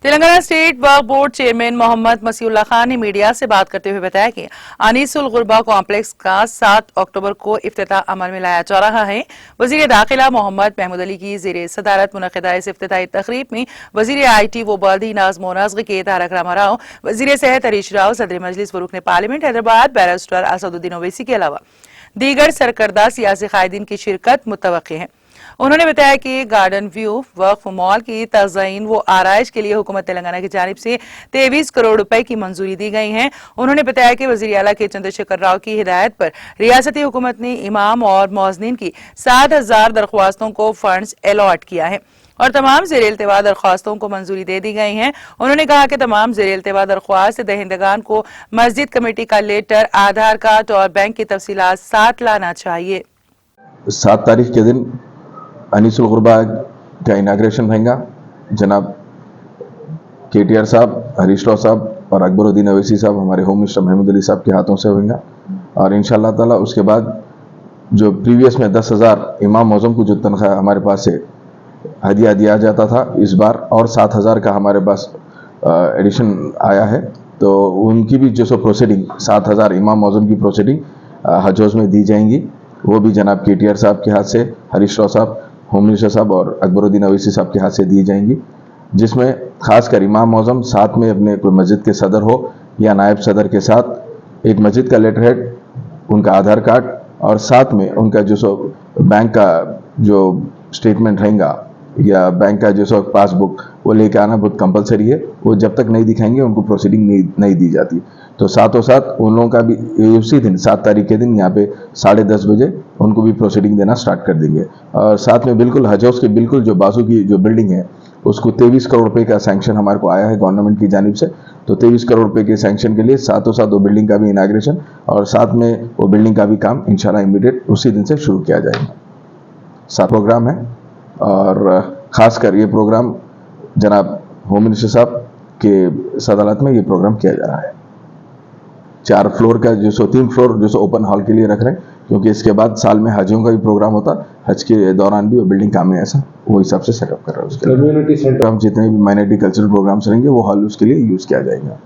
Telangana state वक्फ board chairman Mohammad Masiullah Khan ने media से बात करते हुए बताया कि अनीसुल गुरबा कॉम्प्लेक्स का 7 अक्टूबर को इफ्तिताह अमल में लाया जा रहा है। वजीर दाखिला मोहम्मद महमूद अली की जेर सदारत मुनक़िदा इस इफ्तिताही तकरीब में वजीर IT व बल्दी नाज़्म व नस्ग के तारक रामाराव, वजीर सेहत हरीश राव, सदर मजलिस व रुकन पार्लियामेंट हैदराबाद बैरिस्टर असदुद्दीन ओवैसी के अलावा दीगर सरकर्दा सियासी कायदीन की शिरकत मुतवक्की है। उन्होंने बताया कि गार्डन व्यू वक्फ मॉल की तज़यीन व आराइश के लिए हुकूमत तेलंगाना की जानिब से 23 करोड़ रुपए की मंजूरी दी गई है। उन्होंने बताया कि वज़ीर आला के चंद्रशेखर राव की हिदायत पर रियासती हुकूमत ने इमाम और मौज़नीन की 7,000 दरख्वास्तों को फंड्स अलॉट किया है और तमाम ज़ेर इल्तिवा दरख्वास्तों को मंजूरी दे दी गई है। उन्होंने कहा कि तमाम ज़ेर इल्तिवा दरख्वास्त दहिंदगान को मस्जिद कमेटी का लेटर, आधार कार्ड और बैंक की तफसीलात साथ लाना चाहिए। 7 तारीख के दिन अनीसुल गुरबा का इनाग्रेशन रहेगा। जनाब KTR साहब, हरीश राव साहब और अकबरुद्दीन ओवैसी साहब, हमारे होम मिनिस्टर महमूद अली साहब के हाथों से होगा। और इंशाअल्लाह ताला उसके बाद जो प्रीवियस में 10,000 इमाम मौज़म को जो तनख्वाह हमारे पास से हदिया दिया जाता था, इस बार और 7,000 का हमारे पास एडिशन आया है। तो उनकी भी जो प्रोसीडिंग 7,000 इमाम मौज़म की प्रोसीडिंग हज हाउस में दी जाएंगी। वो भी जनाब KTR साहब के हाथ से, हरीश राव साहब, होम मिनिस्टर साहब और अकबरुद्दीन ओवैसी साहब के हाथ से दी जाएंगी, जिसमें खासकर इमाम मौज़म साथ में अपने कोई मस्जिद के सदर हो या नायब सदर के साथ एक मस्जिद का लेटर हेड, उनका आधार कार्ड और साथ में उनका जो बैंक का जो स्टेटमेंट रहेगा या बैंक का जो पासबुक वो लेके आना बहुत कंपलसरी है। वो जब तक नहीं दिखाएंगे उनको प्रोसीडिंग नहीं दी जाती। तो साथों साथ उन लोगों का भी उसी दिन 7 तारीख के दिन यहाँ पे 10:30 बजे उनको भी प्रोसीडिंग देना स्टार्ट कर देंगे। और साथ में बिल्कुल हज हाउस के बिल्कुल जो बाजू की जो बिल्डिंग है उसको 23 करोड़ रुपए का सैंक्शन हमारे को आया है गवर्नमेंट की जानिब से। तो 23 करोड़ रुपए के सैंक्शन के लिए साथों साथ वो बिल्डिंग का भी इनाग्रेशन और साथ में वो बिल्डिंग का भी काम इंशाल्लाह इमीडिएट उसी दिन से शुरू किया जाएगा। 7 प्रोग्राम है और ख़ासकर ये प्रोग्राम जनाब होम मिनिस्टर साहब के सदारत में ये प्रोग्राम किया जा रहा है। 4 फ्लोर का 3 फ्लोर ओपन हॉल के लिए रख रहे हैं, क्योंकि इसके बाद साल में हजियों का भी प्रोग्राम होता, हज के दौरान भी वो बिल्डिंग काम में ऐसा वो हिसाब से सेटअप कर रहा है। उसके कम्युनिटी सेंटर हम जितने भी माइनॉरिटी कल्चरल प्रोग्राम्स रहेंगे वो हॉल उसके लिए यूज़ किया जाएगा।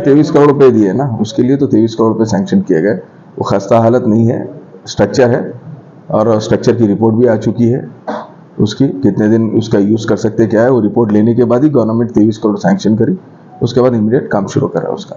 23 करोड़ रुपए दिए ना, उसके लिए तो 23 करोड़ रुपए सैंक्शन किए गए। वो खस्ता हालत नहीं है, स्ट्रक्चर है और स्ट्रक्चर की रिपोर्ट भी आ चुकी है। उसकी कितने दिन उसका यूज़ कर सकते क्या है, वो रिपोर्ट लेने के बाद ही गवर्नमेंट 23 करोड़ सैंक्शन करी, उसके बाद इमीडिएट काम शुरू करा उसका।